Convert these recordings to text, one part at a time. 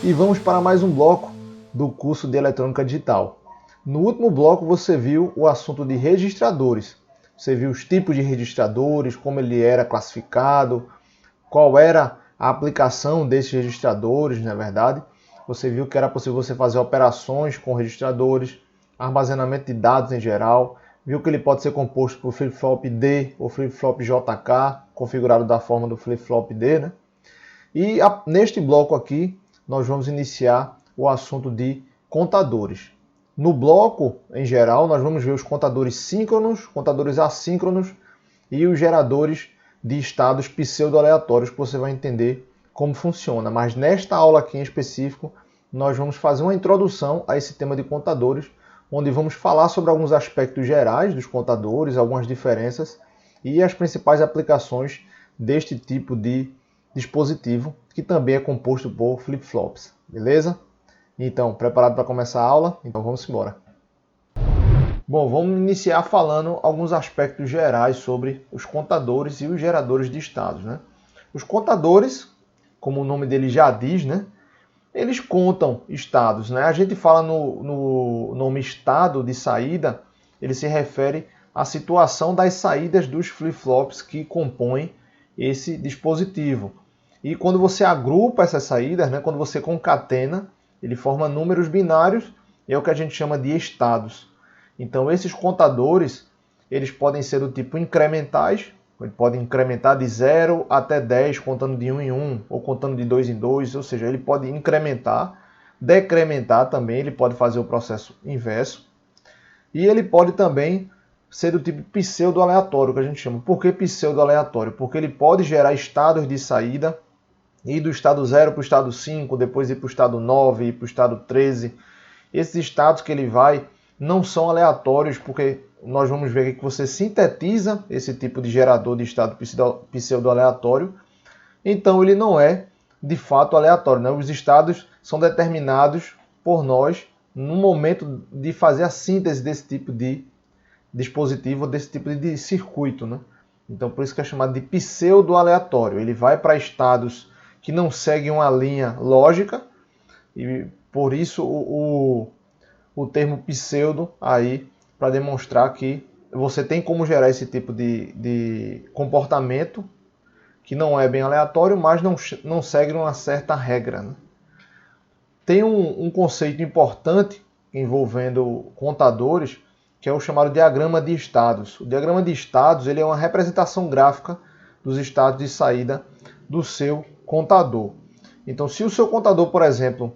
E vamos para mais um bloco do curso de Eletrônica Digital. No último bloco você viu o assunto de registradores. Você viu os tipos de registradores, como ele era classificado, qual era a aplicação desses registradores, na verdade. Você viu que era possível você fazer operações com registradores, armazenamento de dados em geral. Viu que ele pode ser composto por flip-flop D ou flip-flop JK, configurado da forma do flip-flop D, né? E neste bloco aqui, nós vamos iniciar o assunto de contadores. No bloco, em geral, nós vamos ver os contadores síncronos, contadores assíncronos e os geradores de estados pseudo-aleatórios, que você vai entender como funciona. Mas nesta aula aqui em específico, nós vamos fazer uma introdução a esse tema de contadores, onde vamos falar sobre alguns aspectos gerais dos contadores, algumas diferenças e as principais aplicações deste tipo de dispositivo, que também é composto por flip-flops. Beleza? Então, preparado para começar a aula? Então vamos embora. Bom, vamos iniciar falando alguns aspectos gerais sobre os contadores e os geradores de estados, né? Os contadores, como o nome dele já diz, né? Eles contam estados, né? A gente fala no nome estado de saída, ele se refere à situação das saídas dos flip-flops que compõem esse dispositivo. E quando você agrupa essas saídas, né? Quando você concatena, ele forma números binários e é o que a gente chama de estados. Então esses contadores, eles podem ser do tipo incrementais, ele pode incrementar de 0 até 10, contando de 1 em 1, ou contando de 2 em 2, ou seja, ele pode incrementar, decrementar também, ele pode fazer o processo inverso. E ele pode também ser do tipo pseudo-aleatório, que a gente chama. Por que pseudo-aleatório? Porque ele pode gerar estados de saída, ir do estado 0 para o estado 5, depois ir para o estado 9, ir para o estado 13. Esses estados que ele vai não são aleatórios, porque nós vamos ver aqui que você sintetiza esse tipo de gerador de estado pseudo-aleatório. Então ele não é de fato aleatório, né? Os estados são determinados por nós no momento de fazer a síntese desse tipo de dispositivo, desse tipo de circuito, né? Então por isso que é chamado de pseudo-aleatório. Ele vai para estados que não seguem uma linha lógica, e por isso o termo pseudo aí, para demonstrar que você tem como gerar esse tipo de comportamento que não é bem aleatório, mas não segue uma certa regra, né? Tem um conceito importante envolvendo contadores, que é o chamado diagrama de estados. O diagrama de estados ele é uma representação gráfica dos estados de saída do seu contador. Então, se o seu contador, por exemplo,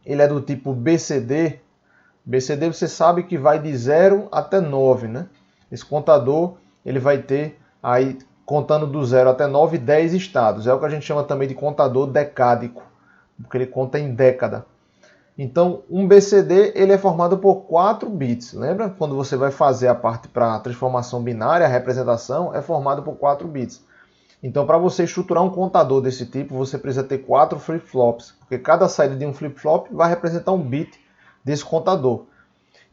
ele é do tipo BCD, BCD você sabe que vai de 0 até 9, né? Esse contador ele vai ter, aí contando do 0 até 9, 10 estados. É o que a gente chama também de contador decádico, porque ele conta em década. Então, um BCD ele é formado por 4 bits. Lembra? Quando você vai fazer a parte para transformação binária, a representação é formado por 4 bits. Então, para você estruturar um contador desse tipo, você precisa ter 4 flip-flops, porque cada saída de um flip-flop vai representar um bit desse contador.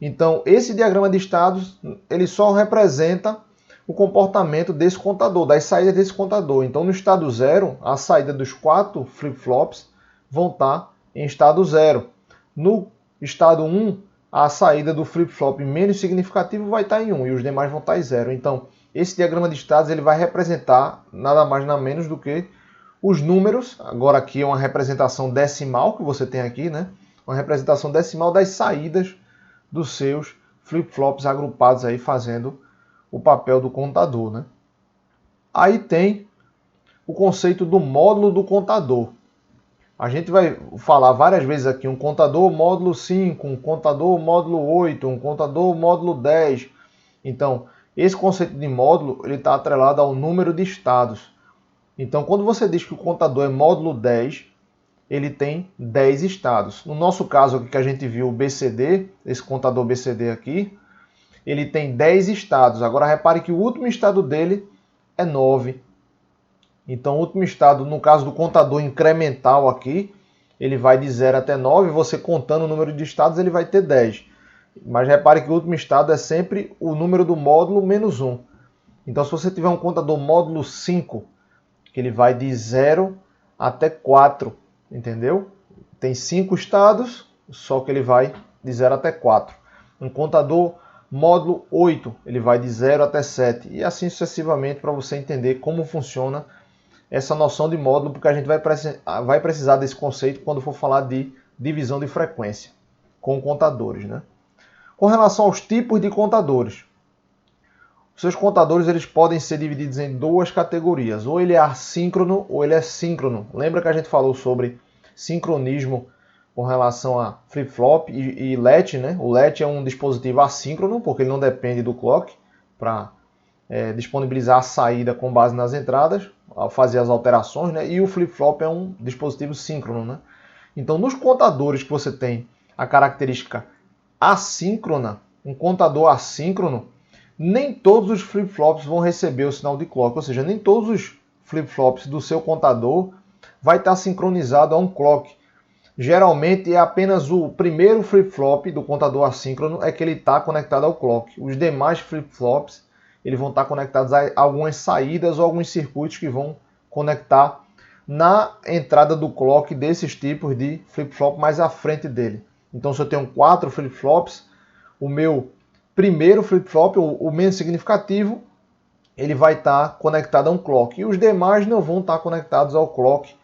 Então, esse diagrama de estados, ele só representa o comportamento desse contador, das saídas desse contador. Então, no estado 0, a saída dos 4 flip-flops vão estar em estado 0. No estado 1, a saída do flip-flop menos significativo vai estar em 1 e os demais vão estar em 0. Então, esse diagrama de estados ele vai representar nada mais nada menos do que os números. Agora aqui é uma representação decimal que você tem aqui, né? Uma representação decimal das saídas dos seus flip-flops agrupados aí fazendo o papel do contador, né? Aí tem o conceito do módulo do contador. A gente vai falar várias vezes aqui um contador módulo 5, um contador módulo 8, um contador módulo 10. Então, esse conceito de módulo ele está atrelado ao número de estados. Então, quando você diz que o contador é módulo 10, ele tem 10 estados. No nosso caso aqui que a gente viu o BCD, esse contador BCD aqui, ele tem 10 estados. Agora repare que o último estado dele é 9. Então o último estado, no caso do contador incremental aqui, ele vai de 0 até 9, você contando o número de estados ele vai ter 10. Mas repare que o último estado é sempre o número do módulo menos 1. Então se você tiver um contador módulo 5, que ele vai de 0 até 4, entendeu? tem 5 estados, só que ele vai de 0 até 4. Um contador módulo 8, ele vai de 0 até 7. E assim sucessivamente, para você entender como funciona essa noção de módulo, porque a gente vai precisar desse conceito quando for falar de divisão de frequência com contadores, né? Com relação aos tipos de contadores, os seus contadores eles podem ser divididos em duas categorias, ou ele é assíncrono ou ele é síncrono. Lembra que a gente falou sobre sincronismo com relação a flip-flop e latch, né? O latch é um dispositivo assíncrono, porque ele não depende do clock para disponibilizar a saída com base nas entradas, ao fazer as alterações, né? E o flip-flop é um dispositivo síncrono, né? Então, nos contadores que você tem a característica assíncrona, um contador assíncrono, nem todos os flip-flops vão receber o sinal de clock, ou seja, nem todos os flip-flops do seu contador vai estar sincronizado a um clock. Geralmente é apenas o primeiro flip-flop do contador assíncrono é que ele está conectado ao clock. Os demais flip-flops eles vão estar conectados a algumas saídas ou alguns circuitos que vão conectar na entrada do clock desses tipos de flip-flop mais à frente dele. Então, se eu tenho 4 flip-flops, o meu primeiro flip-flop, o menos significativo, ele vai estar conectado a um clock. E os demais não vão estar conectados ao clock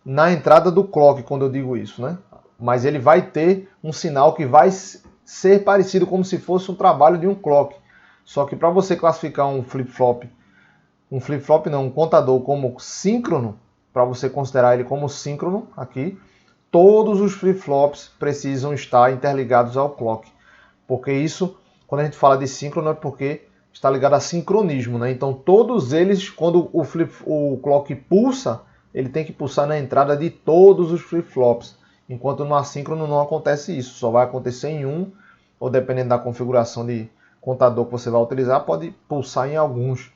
na entrada do clock, quando eu digo isso, né? Mas ele vai ter um sinal que vai ser parecido como se fosse um trabalho de um clock. Só que para você classificar um contador como síncrono, para você considerar ele como síncrono aqui, todos os flip-flops precisam estar interligados ao clock. Porque isso, quando a gente fala de síncrono, é porque está ligado a sincronismo, né? Então todos eles, quando o clock pulsa, ele tem que pulsar na entrada de todos os flip-flops. Enquanto no assíncrono não acontece isso, só vai acontecer em um, ou dependendo da configuração de contador que você vai utilizar, pode pulsar em alguns.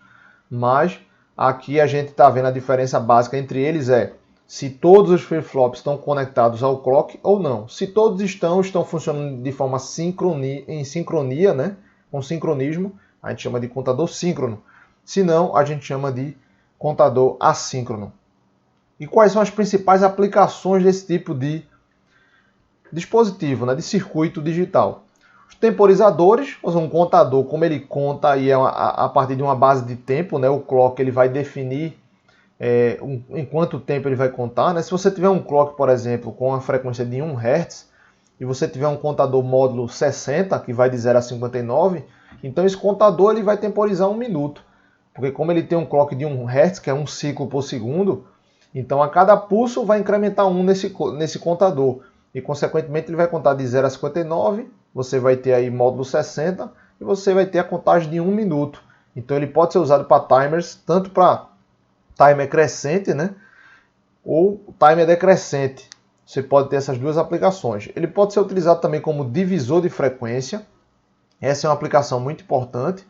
Mas aqui a gente está vendo a diferença básica entre eles é se todos os flip-flops estão conectados ao clock ou não. Se todos estão funcionando de forma em sincronia, né? Com sincronismo, a gente chama de contador síncrono. Se não, a gente chama de contador assíncrono. E quais são as principais aplicações desse tipo de dispositivo, né? De circuito digital? Os temporizadores, ou seja, um contador, como ele conta e é a partir de uma base de tempo, né? O clock ele vai definir em quanto tempo ele vai contar, né? Se você tiver um clock, por exemplo, com a frequência de 1 Hz e você tiver um contador módulo 60, que vai de 0 a 59, então esse contador ele vai temporizar 1 minuto. Porque como ele tem um clock de 1 Hz, que é um ciclo por segundo, então a cada pulso vai incrementar 1 nesse contador. E consequentemente ele vai contar de 0 a 59, você vai ter aí módulo 60 e você vai ter a contagem de 1 minuto. Então ele pode ser usado para timers, tanto para timer crescente, né? Ou timer decrescente. Você pode ter essas duas aplicações. Ele pode ser utilizado também como divisor de frequência. Essa é uma aplicação muito importante,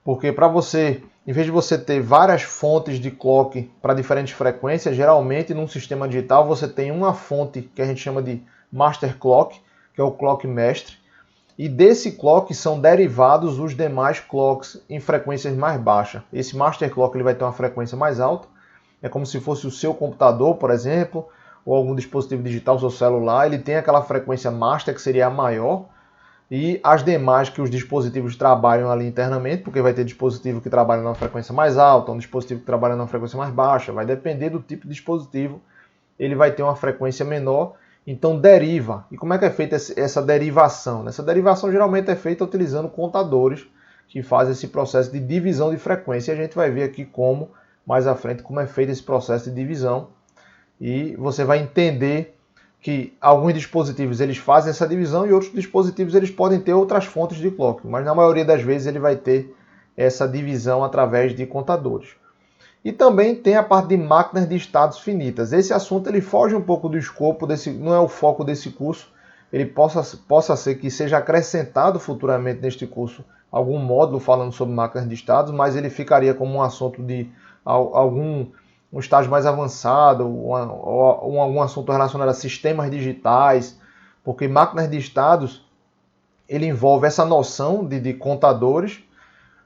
porque para você, em vez de você ter várias fontes de clock para diferentes frequências, geralmente num sistema digital você tem uma fonte que a gente chama de master clock, que é o clock mestre, e desse clock são derivados os demais clocks em frequências mais baixas. Esse master clock ele vai ter uma frequência mais alta, é como se fosse o seu computador, por exemplo, ou algum dispositivo digital, seu celular, ele tem aquela frequência master que seria a maior, e as demais que os dispositivos trabalham ali internamente, porque vai ter dispositivo que trabalha numa frequência mais alta, um dispositivo que trabalha numa frequência mais baixa, vai depender do tipo de dispositivo, ele vai ter uma frequência menor, então deriva. E como é que é feita essa derivação? Essa derivação geralmente é feita utilizando contadores que fazem esse processo de divisão de frequência, e a gente vai ver aqui como, mais à frente, como é feito esse processo de divisão, e você vai entender que alguns dispositivos eles fazem essa divisão e outros dispositivos eles podem ter outras fontes de clock, mas na maioria das vezes ele vai ter essa divisão através de contadores. E também tem a parte de máquinas de estados finitas. Esse assunto ele foge um pouco do escopo, não é o foco desse curso, ele possa ser que seja acrescentado futuramente neste curso algum módulo falando sobre máquinas de estados, mas ele ficaria como um assunto de um estágio mais avançado, ou algum assunto relacionado a sistemas digitais, porque máquinas de estados ele envolve essa noção de contadores,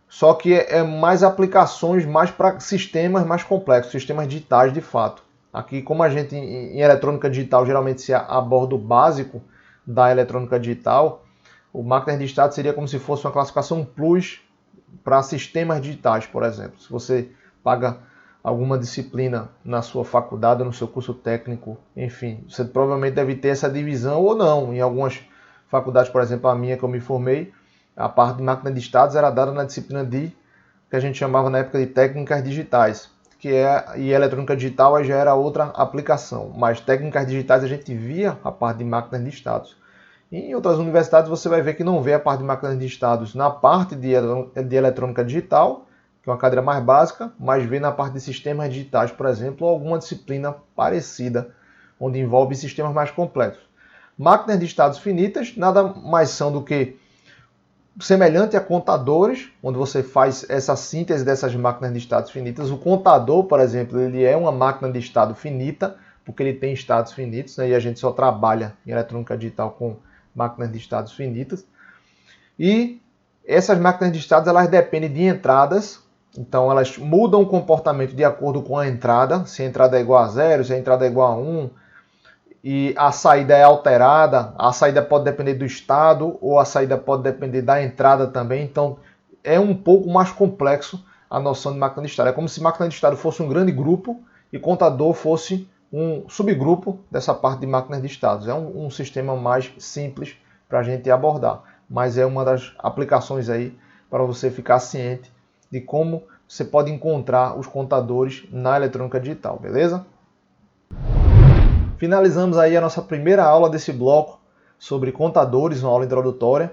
só que é mais aplicações mais para sistemas mais complexos, sistemas digitais de fato. Aqui, como a gente em eletrônica digital geralmente se aborda o básico da eletrônica digital, o máquina de estado seria como se fosse uma classificação plus para sistemas digitais, por exemplo. Se você paga alguma disciplina na sua faculdade, no seu curso técnico, enfim, você provavelmente deve ter essa divisão ou não. Em algumas faculdades, por exemplo, a minha que eu me formei, a parte de máquina de estados era dada na disciplina que a gente chamava na época de técnicas digitais, e eletrônica digital aí já era outra aplicação, mas técnicas digitais a gente via a parte de máquinas de estados. Em outras universidades você vai ver que não vê a parte de máquinas de estados na parte de eletrônica digital, que é uma cadeira mais básica, mas vê na parte de sistemas digitais, por exemplo, ou alguma disciplina parecida, onde envolve sistemas mais complexos. Máquinas de estados finitas nada mais são do que semelhante a contadores, onde você faz essa síntese dessas máquinas de estados finitas. O contador, por exemplo, ele é uma máquina de estado finita, porque ele tem estados finitos, né? E a gente só trabalha em eletrônica digital com máquinas de estados finitas. E essas máquinas de estados, elas dependem de entradas, então elas mudam o comportamento de acordo com a entrada, se a entrada é igual a 0, se a entrada é igual a 1, e a saída é alterada, a saída pode depender do estado ou a saída pode depender da entrada também, então é um pouco mais complexo a noção de máquina de estado. É como se máquina de estado fosse um grande grupo e contador fosse um subgrupo dessa parte de máquinas de estados. É um sistema mais simples para a gente abordar, mas é uma das aplicações aí para você ficar ciente de como você pode encontrar os contadores na eletrônica digital, beleza? Finalizamos aí a nossa primeira aula desse bloco sobre contadores, uma aula introdutória.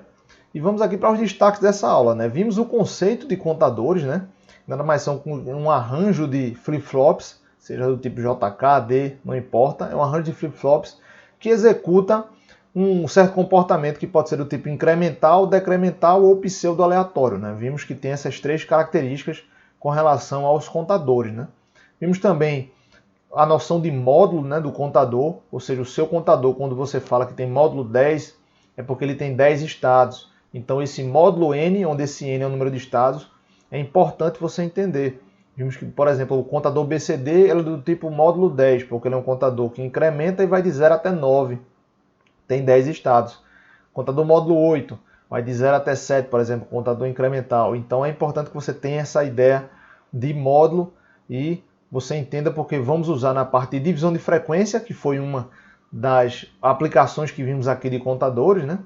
E vamos aqui para os destaques dessa aula, né? Vimos o conceito de contadores, né? Nada mais são um arranjo de flip-flops, seja do tipo JK, D, não importa. É um arranjo de flip-flops que executa um certo comportamento que pode ser do tipo incremental, decremental ou pseudo-aleatório, né? Vimos que tem essas três características com relação aos contadores, né? Vimos também a noção de módulo, né, do contador, ou seja, o seu contador, quando você fala que tem módulo 10, é porque ele tem 10 estados. Então esse módulo N, onde esse N é o número de estados, é importante você entender. Vimos que, por exemplo, o contador BCD ele é do tipo módulo 10, porque ele é um contador que incrementa e vai de 0 até 9. Tem 10 estados. Contador módulo 8, vai de 0 até 7, por exemplo, contador incremental. Então é importante que você tenha essa ideia de módulo e você entenda, porque vamos usar na parte de divisão de frequência, que foi uma das aplicações que vimos aqui de contadores, né?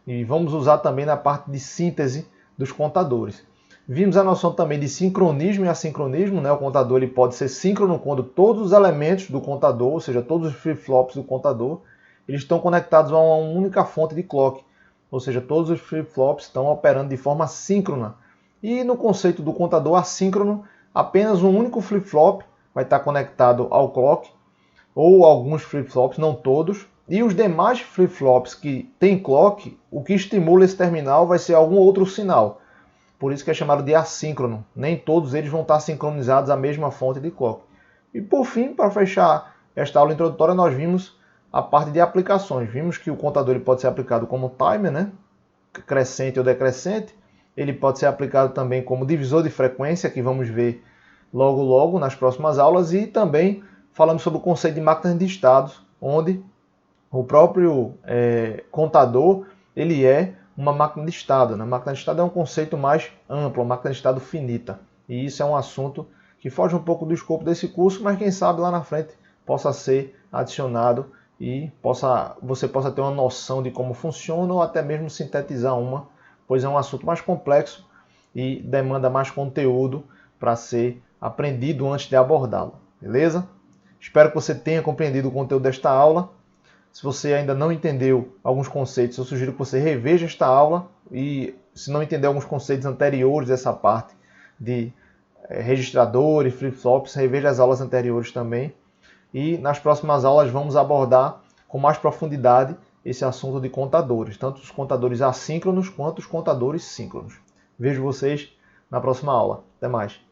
E vamos usar também na parte de síntese dos contadores. Vimos a noção também de sincronismo e assincronismo, né? O contador ele pode ser síncrono quando todos os elementos do contador, ou seja, todos os flip-flops do contador, eles estão conectados a uma única fonte de clock, ou seja, todos os flip-flops estão operando de forma síncrona. E no conceito do contador assíncrono, apenas um único flip-flop vai estar conectado ao clock, ou alguns flip-flops, não todos, e os demais flip-flops que tem clock, o que estimula esse terminal vai ser algum outro sinal. Por isso que é chamado de assíncrono. Nem todos eles vão estar sincronizados à mesma fonte de clock. E por fim, para fechar esta aula introdutória, nós vimos a parte de aplicações. Vimos que o contador ele pode ser aplicado como timer, né? Crescente ou decrescente. Ele pode ser aplicado também como divisor de frequência, que vamos ver logo nas próximas aulas, e também falamos sobre o conceito de máquinas de estados, onde o próprio contador ele é uma máquina de estado. A máquina de estado é um conceito mais amplo, uma máquina de estado finita. E isso é um assunto que foge um pouco do escopo desse curso, mas quem sabe lá na frente possa ser adicionado e você possa ter uma noção de como funciona ou até mesmo sintetizar uma, pois é um assunto mais complexo e demanda mais conteúdo para ser aprendido antes de abordá-lo, beleza? Espero que você tenha compreendido o conteúdo desta aula. Se você ainda não entendeu alguns conceitos, eu sugiro que você reveja esta aula e, se não entender alguns conceitos anteriores dessa parte de registrador e flip-flops, reveja as aulas anteriores também. E nas próximas aulas vamos abordar com mais profundidade esse assunto de contadores, tanto os contadores assíncronos quanto os contadores síncronos. Vejo vocês na próxima aula. Até mais!